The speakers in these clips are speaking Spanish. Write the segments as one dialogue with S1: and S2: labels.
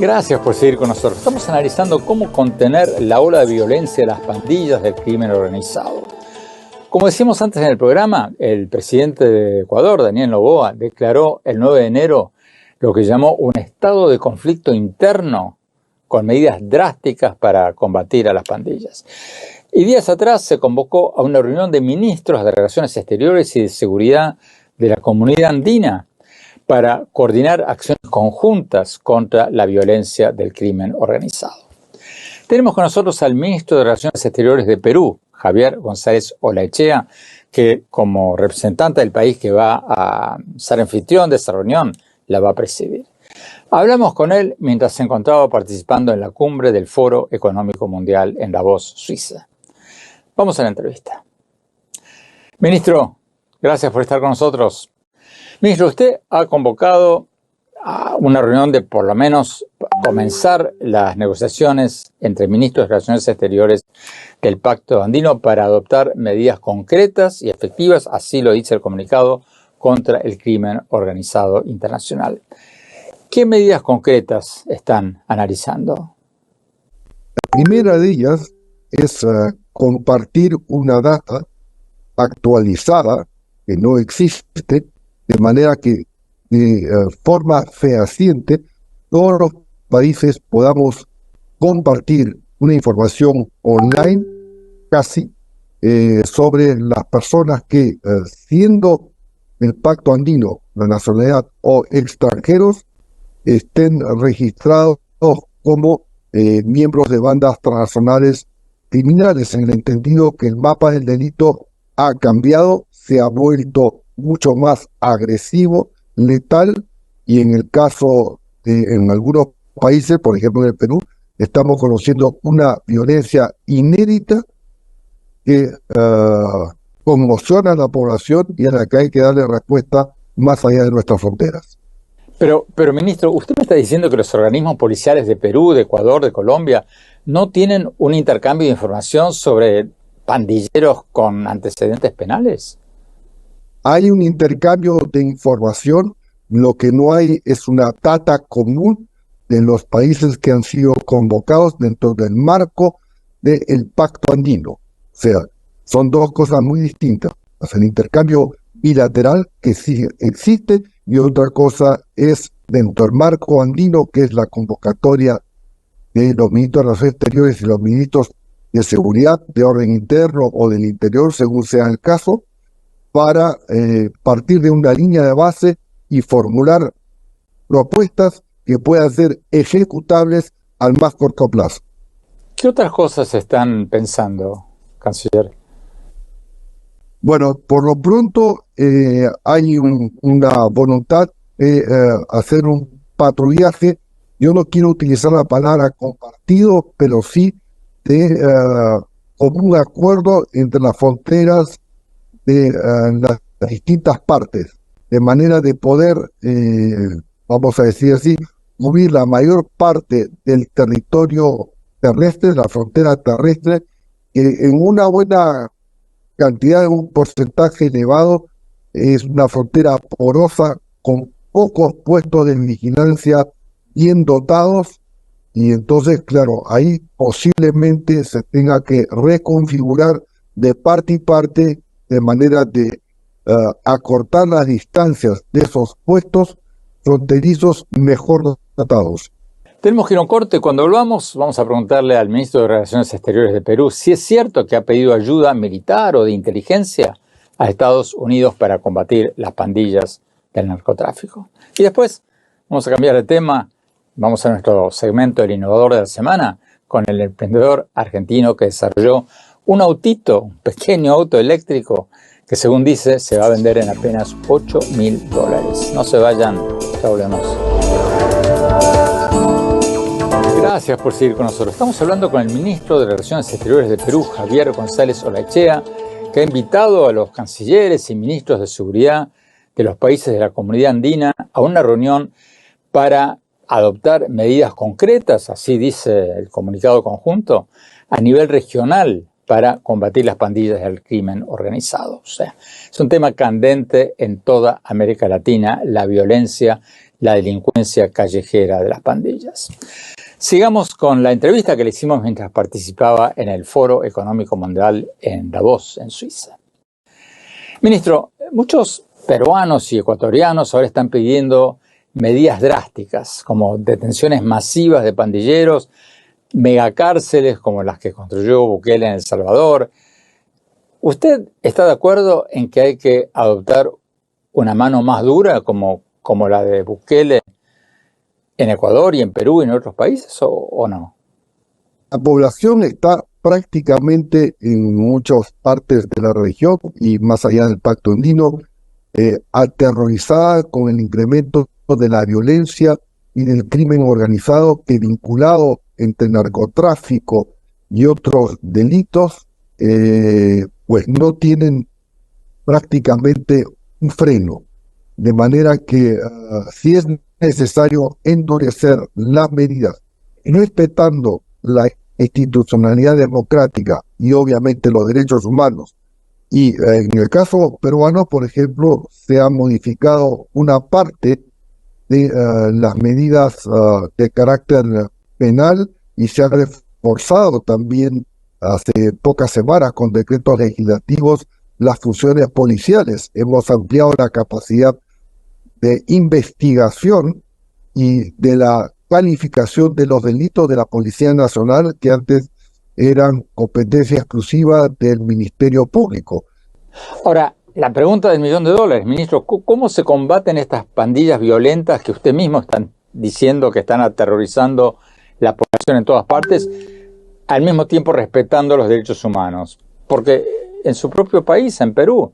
S1: Gracias por seguir con nosotros. Estamos analizando cómo contener la ola de violencia de las pandillas del crimen organizado. Como decíamos antes en el programa, el presidente de Ecuador, Daniel Noboa, declaró el 9 de enero lo que llamó un estado de conflicto interno con medidas drásticas para combatir a las pandillas. Y días atrás se convocó a una reunión de ministros de Relaciones Exteriores y de Seguridad de la Comunidad Andina para coordinar acciones conjuntas contra la violencia del crimen organizado. Tenemos con nosotros al ministro de Relaciones Exteriores de Perú, Javier González Olaechea, que como representante del país que va a ser anfitrión de esa reunión, la va a presidir. Hablamos con él mientras se encontraba participando en la cumbre del Foro Económico Mundial en Davos, Suiza. Vamos a la entrevista. Ministro, gracias por estar con nosotros. Ministro, usted ha convocado a una reunión de por lo menos comenzar las negociaciones entre ministros de Relaciones Exteriores del Pacto Andino para adoptar medidas concretas y efectivas, así lo dice el comunicado, contra el crimen organizado internacional. ¿Qué medidas concretas están analizando?
S2: La primera de ellas es compartir una data actualizada que no existe, de manera que de forma fehaciente todos los países podamos compartir una información online casi sobre las personas que siendo del Pacto Andino, la nacionalidad o extranjeros, estén registrados como miembros de bandas transnacionales criminales, en el entendido que el mapa del delito ha cambiado, se ha vuelto mucho más agresivo, letal, y en el caso de en algunos países, por ejemplo en el Perú, estamos conociendo una violencia inédita que conmociona a la población y a la que hay que darle respuesta más allá de nuestras fronteras.
S1: Pero ministro, usted me está diciendo que los organismos policiales de Perú, de Ecuador, de Colombia, no tienen un intercambio de información sobre pandilleros con antecedentes penales.
S2: Hay un intercambio de información, lo que no hay es una data común de los países que han sido convocados dentro del marco del Pacto Andino. O sea, son dos cosas muy distintas. O sea, el intercambio bilateral que sí existe y otra cosa es dentro del marco andino, que es la convocatoria de los ministros de Relaciones Exteriores y los ministros de Seguridad, de Orden Interno o del Interior, según sea el caso, para partir de una línea de base y formular propuestas que puedan ser ejecutables al más corto plazo.
S1: ¿Qué otras cosas están pensando, canciller?
S2: Bueno, por lo pronto hay una voluntad de hacer un patrullaje. Yo no quiero utilizar la palabra compartido, pero sí de común acuerdo entre las fronteras de las distintas partes, de manera de poder, vamos a decir así, cubrir la mayor parte del territorio terrestre, la frontera terrestre, que en una buena cantidad, de un porcentaje elevado, es una frontera porosa con pocos puestos de vigilancia bien dotados, y entonces, claro, ahí posiblemente se tenga que reconfigurar de parte y parte de manera de acortar las distancias de esos puestos fronterizos mejor dotados.
S1: Tenemos que ir a un corte. Cuando volvamos, vamos a preguntarle al ministro de Relaciones Exteriores de Perú si es cierto que ha pedido ayuda militar o de inteligencia a Estados Unidos para combatir las pandillas del narcotráfico. Y después vamos a cambiar de tema. Vamos a nuestro segmento El Innovador de la Semana con el emprendedor argentino que desarrolló un autito, un pequeño auto eléctrico que según dice se va a vender en apenas $8.000. No se vayan, ya volvemos. Gracias por seguir con nosotros. Estamos hablando con el ministro de Relaciones Exteriores de Perú, Javier González Olaechea, que ha invitado a los cancilleres y ministros de seguridad de los países de la Comunidad Andina a una reunión para adoptar medidas concretas, así dice el comunicado conjunto, a nivel regional para combatir las pandillas del crimen organizado. O sea, es un tema candente en toda América Latina, la violencia la delincuencia callejera de las pandillas. Sigamos con la entrevista que le hicimos mientras participaba en el Foro Económico Mundial en Davos, en Suiza. Ministro, muchos peruanos y ecuatorianos ahora están pidiendo medidas drásticas, como detenciones masivas de pandilleros, megacárceles como las que construyó Bukele en El Salvador. ¿Usted está de acuerdo en que hay que adoptar una mano más dura como la de Bukele en Ecuador y en Perú y en otros países o no?
S2: La población está prácticamente en muchas partes de la región y más allá del Pacto Andino, aterrorizada con el incremento de la violencia y del crimen organizado que, vinculado entre narcotráfico y otros delitos, pues no tienen prácticamente un freno. De manera que si es necesario endurecer las medidas, respetando la institucionalidad democrática y obviamente los derechos humanos. Y en el caso peruano, por ejemplo, se ha modificado una parte de las medidas de carácter penal y se ha reforzado también hace pocas semanas con decretos legislativos las funciones policiales. Hemos ampliado la capacidad de investigación y de la calificación de los delitos de la Policía Nacional, que antes eran competencia exclusiva del Ministerio Público.
S1: Ahora, la pregunta del $1.000.000, ministro, ¿cómo se combaten estas pandillas violentas que usted mismo están diciendo que están aterrorizando la población en todas partes, al mismo tiempo respetando los derechos humanos? Porque en su propio país, en Perú,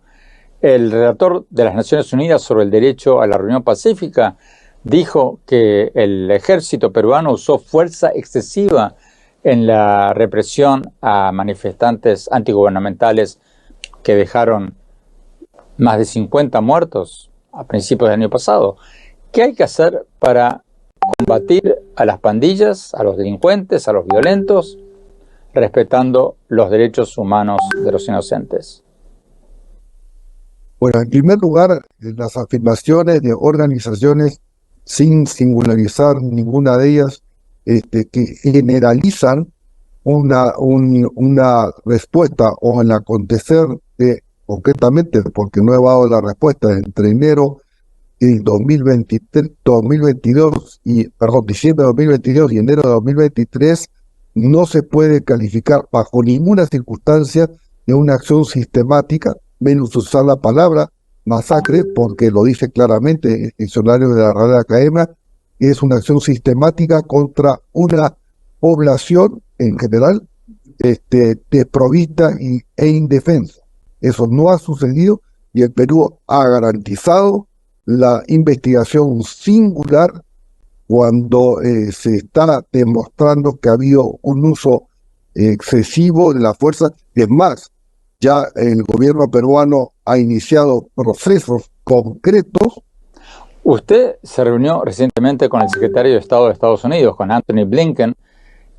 S1: el relator de las Naciones Unidas sobre el derecho a la reunión pacífica dijo que el ejército peruano usó fuerza excesiva en la represión a manifestantes antigubernamentales que dejaron más de 50 muertos a principios del año pasado. ¿Qué hay que hacer para combatir a las pandillas, a los delincuentes, a los violentos, respetando los derechos humanos de los inocentes?
S2: Bueno, en primer lugar, las afirmaciones de organizaciones, sin singularizar ninguna de ellas, que generalizan una respuesta o el acontecer de, concretamente, porque no he dado la respuesta, entre enero y 2022 diciembre de 2022 y enero de 2023, no se puede calificar bajo ninguna circunstancia de una acción sistemática, menos usar la palabra masacre, porque lo dice claramente el diccionario de la Real Academia, es una acción sistemática contra una población en general desprovista e indefensa. Eso no ha sucedido y el Perú ha garantizado la investigación singular cuando se está demostrando que ha habido un uso excesivo de la fuerza. Es más, ya el gobierno peruano ha iniciado procesos concretos.
S1: Usted se reunió recientemente con el secretario de Estado de Estados Unidos, con Anthony Blinken,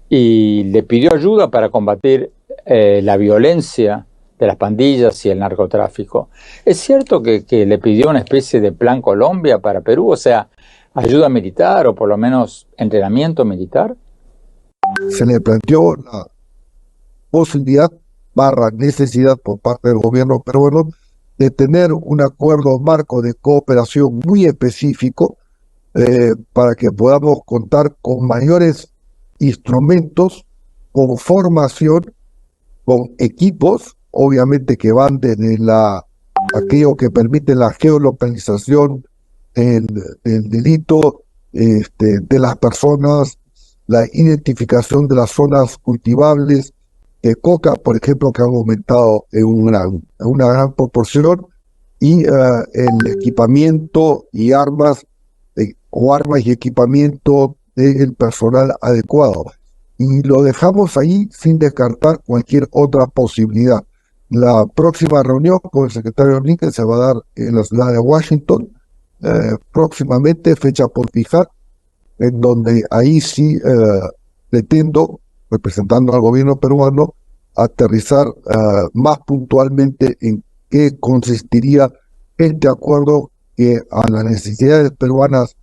S1: y le pidió ayuda para combatir la violencia de las pandillas y el narcotráfico. ¿Es cierto que le pidió una especie de plan Colombia para Perú? O sea, ayuda militar o por lo menos entrenamiento militar.
S2: Se le planteó la posibilidad necesidad por parte del gobierno peruano de tener un acuerdo marco de cooperación muy específico para que podamos contar con mayores instrumentos, con formación, con equipos, obviamente que van desde aquello que permite la geolocalización del delito, de las personas, la identificación de las zonas cultivables, coca, por ejemplo, que ha aumentado en una gran proporción, y el equipamiento y armas y equipamiento del personal adecuado. Y lo dejamos ahí sin descartar cualquier otra posibilidad. La próxima reunión con el secretario Blinken se va a dar en la ciudad de Washington, próximamente, fecha por fijar, en donde ahí sí pretendo, representando al gobierno peruano, aterrizar más puntualmente en qué consistiría este acuerdo que a las necesidades peruanas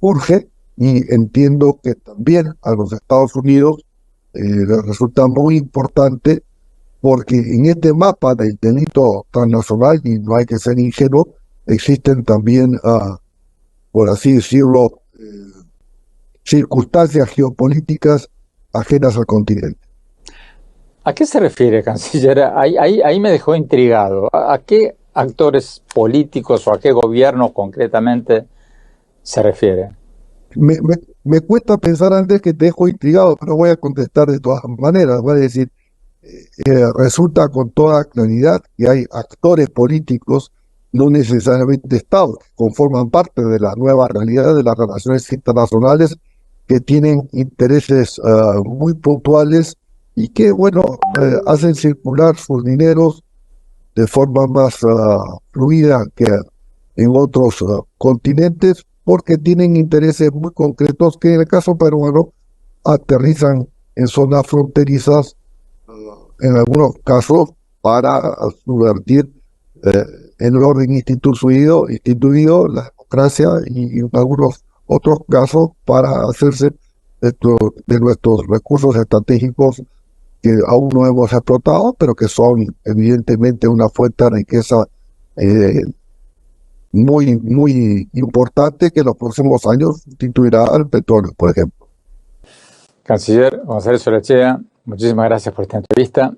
S2: urge, y entiendo que también a los Estados Unidos les resulta muy importante, porque en este mapa del delito transnacional, y no hay que ser ingenuo, existen también, por así decirlo, circunstancias geopolíticas ajenas al continente.
S1: ¿A qué se refiere, canciller? Ahí me dejó intrigado. ¿A qué actores políticos o a qué gobiernos concretamente se refiere?
S2: Me cuesta pensar antes, que te dejo intrigado, pero voy a contestar de todas maneras. Voy a decir, resulta con toda claridad que hay actores políticos, no necesariamente estados, que conforman parte de la nueva realidad de las relaciones internacionales, que tienen intereses muy puntuales y que, bueno, hacen circular sus dineros de forma más fluida que en otros continentes, porque tienen intereses muy concretos que en el caso peruano aterrizan en zonas fronterizas, en algunos casos para subvertir eh, el orden instituido, la democracia, y en algunos otros casos para hacerse de nuestros recursos estratégicos que aún no hemos explotado, pero que son evidentemente una fuente de riqueza eh, muy importante, que en los próximos años sustituirá al petróleo, por ejemplo.
S1: Canciller González Olaechea, muchísimas gracias por esta entrevista.